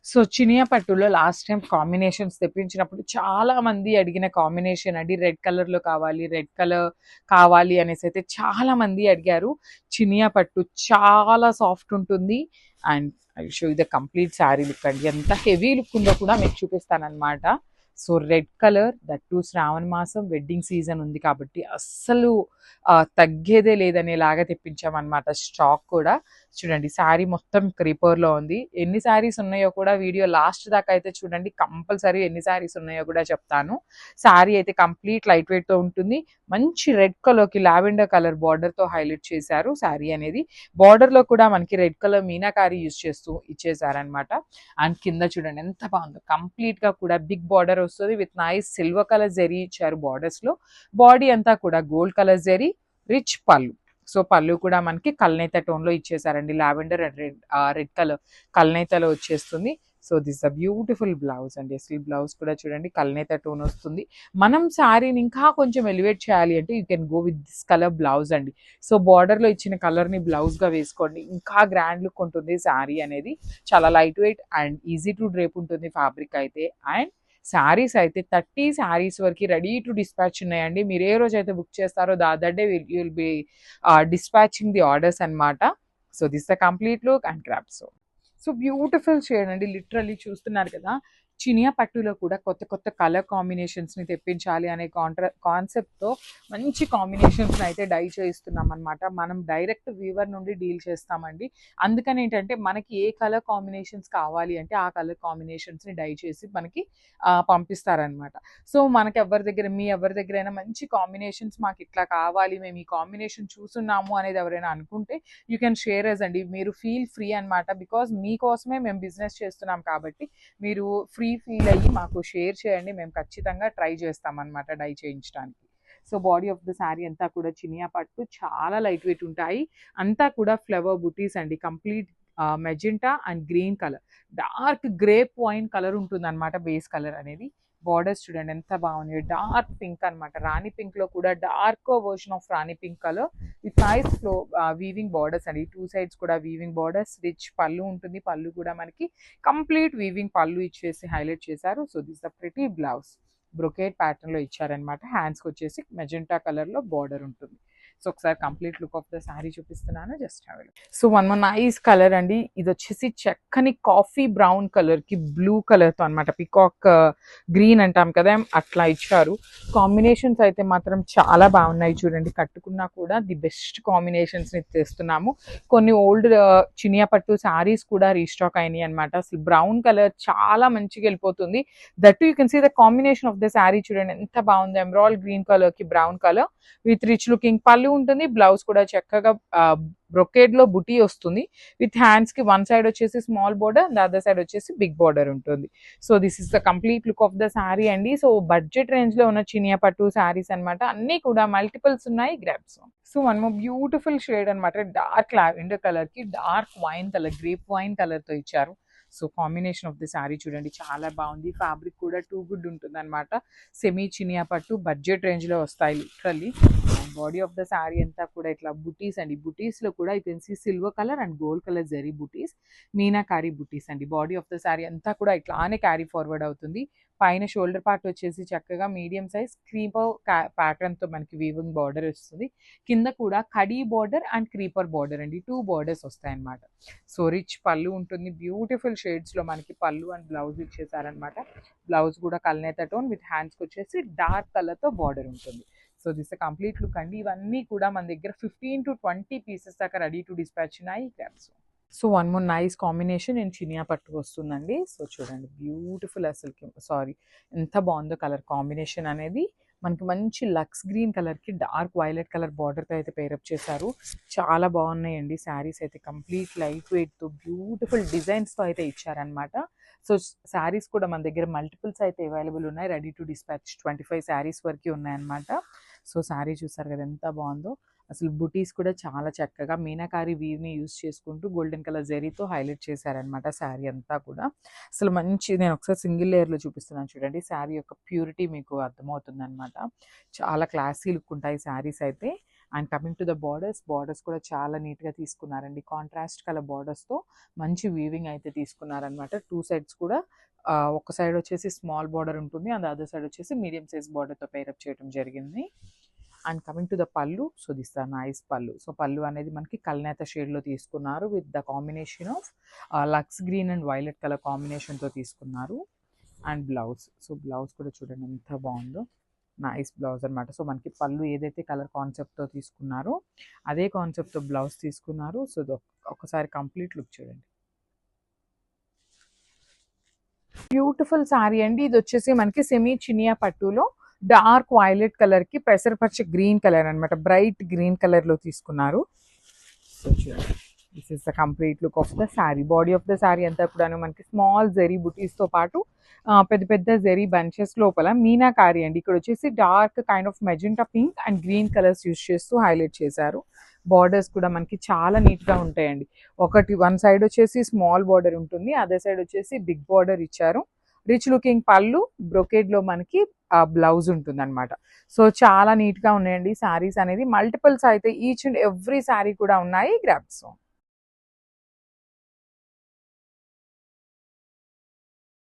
So Chiniya పట్టులో last time combinations తెప్పించినప్పుడు చాలా మంది అడిగిన కాంబినేషన్ అండి, రెడ్ కలర్ లో కావాలి, రెడ్ కలర్ కావాలి అనేసి అయితే చాలా మంది అడిగారు. చినియా పట్టు చాలా సాఫ్ట్ ఉంటుంది. And I show the complete sari look అండి, ఎంత హెవీ లుక్ ఉందో కూడా మీకు చూపిస్తాను అనమాట. So red colour, that too Shravana మాసం వెడ్డింగ్ సీజన్ ఉంది కాబట్టి అస్సలు తగ్గేదే లేదనేలాగా తెప్పించామన్నమాట. స్టాక్ కూడా చూడండి, శారీ మొత్తం క్రీపర్లో ఉంది. ఎన్ని శారీస్ ఉన్నాయో కూడా వీడియో లాస్ట్ దాకా అయితే చూడండి, కంపల్సరీ ఎన్ని శారీస్ ఉన్నాయో కూడా చెప్తాను. శారీ అయితే కంప్లీట్ లైట్ వెయిట్తో ఉంటుంది. మంచి రెడ్ కలర్కి లావెండర్ కలర్ బార్డర్తో హైలైట్ చేశారు శారీ అనేది. బార్డర్లో కూడా మనకి రెడ్ కలర్ మీనాకారి యూజ్ చేస్తూ ఇచ్చేసారనమాట. అండ్ కింద చూడండి ఎంత బాగుందో, కంప్లీట్గా కూడా బిగ్ బార్డర్ వస్తుంది with nice silver colour zari ఇచ్చారు బార్డర్స్లో. బాడీ అంతా కూడా గోల్డ్ కలర్ జరీ, రిచ్ పళ్ళు. సో పళ్ళు కూడా మనకి కల్నేత టోన్లో ఇచ్చేసారండి, లావెండర్ అండ్ రెడ్ కలర్ కల్నేతలో వచ్చేస్తుంది. So this a beautiful blouse అండి. అసలు బ్లౌజ్ కూడా చూడండి కల్నేత టోన్ వస్తుంది. మనం శారీని ఇంకా కొంచెం ఎలివేట్ చేయాలి అంటే you can go with this colour blouse అండి. సో బార్డర్లో ఇచ్చిన కలర్ని బ్లౌజ్గా వేసుకోండి, ఇంకా గ్రాండ్ లుక్ ఉంటుంది శారీ అనేది. చాలా light weight and easy to drape ఉంటుంది ఫ్యాబ్రిక్ అయితే. అండ్ శారీస్ అయితే 30 శారీస్ వరకు రెడీ టు డిస్పాచ్ ఉన్నాయండి. మీరు ఏ రోజు అయితే బుక్ చేస్తారో that day will be dispatching the orders అనమాట. So this the complete look and craft. So beautiful shade అండి, లిటరల్లీ చూస్తున్నారు కదా. చినియా పట్టులో కూడా కొత్త కొత్త కలర్ కాంబినేషన్స్ని తెప్పించాలి అనే కాన్సెప్ట్తో మంచి కాంబినేషన్స్ని అయితే డై చేయిస్తున్నాం అనమాట. మనం డైరెక్ట్ వీవర్ నుండి డీల్ చేస్తామండి. అందుకని ఏంటంటే మనకి ఏ కలర్ కాంబినేషన్స్ కావాలి అంటే ఆ కలర్ కాంబినేషన్స్ని డై చేసి మనకి పంపిస్తారనమాట. సో మనకి ఎవరి దగ్గరైనా మంచి కాంబినేషన్స్ మాకు ఇట్లా కావాలి, మేము ఈ కాంబినేషన్ చూస్తున్నాము అనేది ఎవరైనా అనుకుంటే యూ కెన్ షేర్ అస్ అండి. మీరు ఫీల్ ఫ్రీ అనమాట, బికాజ్ మీకోసమే మేము బిజినెస్ చేస్తున్నాం కాబట్టి మీరు ఫ్రీ ఫీల్ అయ్యి మాకు షేర్ చేయండి, మేము ఖచ్చితంగా ట్రై చేస్తామన్నమాట డై చేయించడానికి. So body of the sari అంతా కూడా చినియా పట్టు, చాలా లైట్ వెయిట్ ఉంటాయి. అంతా కూడా ఫ్లవర్ బుటీస్ అండి, complete magenta and green colour, dark grape wine colour ఉంటుంది అనమాట బేస్ కలర్ అనేది. బార్డర్స్ చూడండి ఎంత బాగున్నాయి, డార్క్ పింక్ అనమాట. రాణి పింక్ లో కూడా dark version of Rani pink colour with nice flow weaving borders అండి. 2 సైడ్స్ కూడా వీవింగ్ బార్డర్స్, రిచ్ పళ్ళు ఉంటుంది. పళ్ళు కూడా మనకి కంప్లీట్ వీవింగ్ పళ్ళు ఇచ్చేసి హైలైట్ చేశారు. So this the pretty blouse brocade pattern లో ఇచ్చారనమాట. హ్యాండ్స్ కి వచ్చేసి మెజెంటా కలర్ లో బార్డర్ ఉంటుంది. సో ఒకసారి complete look of the sari చూపిస్తున్నాను, just have a look. So one nice colour అండి, ఇది వచ్చేసి చక్కని కాఫీ బ్రౌన్ కలర్ కి బ్లూ కలర్ తో అనమాట, పికాక్ గ్రీన్ అంటాం కదా అట్లా ఇచ్చారు. కాంబినేషన్స్ అయితే మాత్రం చాలా బాగున్నాయి చూడండి. కట్టుకున్నా కూడా ది బెస్ట్ కాంబినేషన్స్ ని తెస్తున్నాము. కొన్ని ఓల్డ్ చినియా పట్టు శారీస్ కూడా రీస్టాక్ అయినాయి అనమాట. అసలు బ్రౌన్ కలర్ చాలా మంచిగా వెళ్ళిపోతుంది. That you can see the combination of the sari చూడండి ఎంత బాగుంది. ఎమరాల్డ్ గ్రీన్ కలర్ కి brown colour with rich looking పళ్ళు ఉంటుంది. బ్లౌజ్ కూడా చక్కగా బ్రొకేడ్ లో బుటీ వస్తుంది విత్ హ్యాండ్స్ కి వన్ సైడ్ వచ్చేసి small border, the other side వచ్చేసి బిగ్ బోర్డర్ ఉంటుంది. So this is the complete look of the sari అండి. సో బడ్జెట్ రేంజ్ లో ఉన్న చినియా పట్టు శారీస్ అనమాట, అన్ని కూడా మల్టిపుల్స్ ఉన్నాయి, grasp. So one more beautiful shade అనమాట, డార్క్ లావెండర్ కలర్ కి dark wine colour, grape wine colour తో ఇచ్చారు. So combination of the sari చూడండి చాలా బాగుంది. ఫ్యాబ్రిక్ కూడా టూ గుడ్ ఉంటుంది అనమాట. సెమీ చినియా పట్టు బడ్జెట్ రేంజ్ లో వస్తాయి literally. Body of the sari అంతా కూడా ఇట్లా బుటీస్ అండి. బుటీస్ లో కూడా you can see silver colour and gold colour zari బుటీస్, మీనాకారి బుటీస్ అండి. బాడీ ఆఫ్ ద శారీ అంతా కూడా ఇట్లానే క్యారీ ఫార్వర్డ్ అవుతుంది. పైన షోల్డర్ పార్ట్ వచ్చేసి చక్కగా మీడియం సైజ్ క్రీపర్ ప్యాటర్న్ తో మనకి వీవింగ్ బార్డర్ వస్తుంది. కింద కూడా khadi border and creeper border అండి, 2 బార్డర్స్ వస్తాయి అనమాట. సో రిచ్ పళ్ళు ఉంటుంది. బ్యూటిఫుల్ షేడ్స్ లో మనకి పళ్ళు అండ్ బ్లౌజ్ ఇచ్చేసారనమాట. బ్లౌజ్ కూడా కల్నేత టోన్ విత్ హ్యాండ్స్కి వచ్చేసి డార్క్ కలర్ తో బార్డర్ ఉంటుంది. సో దిస్ కంప్లీట్ లుక్ అండి. ఇవన్నీ కూడా మన దగ్గర 15 to 20 పీసెస్ దాకా రెడీ టు డిస్పాచ్ ఉన్నాయి. So one more nice combination నేను చినియా పట్టు వస్తుందండి. సో చూడండి బ్యూటిఫుల్, అసలుకి సారీ ఎంత బాగుందో కలర్ కాంబినేషన్ అనేది. మనకి మంచి లక్స్ గ్రీన్ కలర్కి డార్క్ వైలెట్ కలర్ బార్డర్తో అయితే పేరప్ చేశారు. చాలా బాగున్నాయండి శారీస్ అయితే, కంప్లీట్ లైట్ వెయిట్తో బ్యూటిఫుల్ డిజైన్స్తో అయితే ఇచ్చారనమాట. సో శారీస్ కూడా మన దగ్గర మల్టిపుల్స్ అయితే అవైలబుల్ ఉన్నాయి. రెడీ టు డిస్పాచ్ 25 శారీస్ వరకు ఉన్నాయన్నమాట. సో శారీ చూసారు కదా ఎంత బాగుందో. అసలు బుటీస్ కూడా చాలా చక్కగా మీనాకారి వీవ్ని యూస్ చేసుకుంటూ గోల్డెన్ కలర్ జరీతో హైలైట్ చేశారనమాట శారీ అంతా కూడా. అసలు మంచి, నేను ఒకసారి సింగిల్ లేయర్లో చూపిస్తున్నాను చూడండి. శారీ యొక్క ప్యూరిటీ మీకు అర్థమవుతుంది అనమాట. చాలా క్లాసీ లుక్ ఉంటాయి శారీస్ అయితే. And coming to the borders కూడా చాలా నీట్గా తీసుకున్నారండి. కాంట్రాస్ట్ కలర్ బార్డర్స్తో మంచి వీవింగ్ అయితే తీసుకున్నారనమాట. 2 సైడ్స్ కూడా ఒక సైడ్ వచ్చేసి స్మాల్ బార్డర్ ఉంటుంది, అండ్ అదర్ సైడ్ వచ్చేసి మీడియం సైజ్ బార్డర్తో పేరప్ చేయడం జరిగింది. And coming to the pallu, so this the nice pallu. So pallu అనేది మనకి కల్నేత షేడ్లో తీసుకున్నారు with the combination of lux green and violet colour కాంబినేషన్తో తీసుకున్నారు. అండ్ బ్లౌజ్, సో బ్లౌజ్ కూడా చూడండి ఎంత బాగుందో, నైస్ బ్లౌజ్ అనమాట. సో మనకి పళ్ళు ఏదైతే కలర్ కాన్సెప్ట్తో తీసుకున్నారో అదే కాన్సెప్ట్తో బ్లౌజ్ తీసుకున్నారు. సో ఒకసారి కంప్లీట్ లుక్ చూడండి. బ్యూటిఫుల్ శారీ అండి. ఇది వచ్చేసి మనకి సెమీ చినియా పట్టులో డార్క్ వైలెట్ కలర్ కి పెసరపచ్చ గ్రీన్ కలర్ అనమాట, బ్రైట్ గ్రీన్ కలర్ లో తీసుకున్నారు. సో చూడండి, this is the complete look of the sari. Body of the sari అంతా కూడా మనకి స్మాల్ జెరీ బుటీస్ తో పాటు పెద్ద పెద్ద జెరీ బంచెస్ లోపల మీనాకారి అండి. ఇక్కడ వచ్చేసి dark kind of magenta pink and green colours use చేస్తూ హైలైట్ చేశారు. బార్డర్స్ కూడా మనకి చాలా నీట్గా ఉంటాయండి. వన్ సైడ్ వచ్చేసి స్మాల్ బార్డర్ ఉంటుంది, అదర్ సైడ్ వచ్చేసి బిగ్ బార్డర్ ఇచ్చారు. రిచ్ లుకింగ్ పళ్ళు, బ్రొకేడ్లో మనకి బ్లౌజ్ ఉంటుంది అనమాట. సో చాలా నీట్గా ఉన్నాయండి శారీస్ అనేది. మల్టిపుల్స్ అయితే ఈచ్ అండ్ ఎవ్రీ శారీ కూడా ఉన్నాయి. గ్రాబ్స్.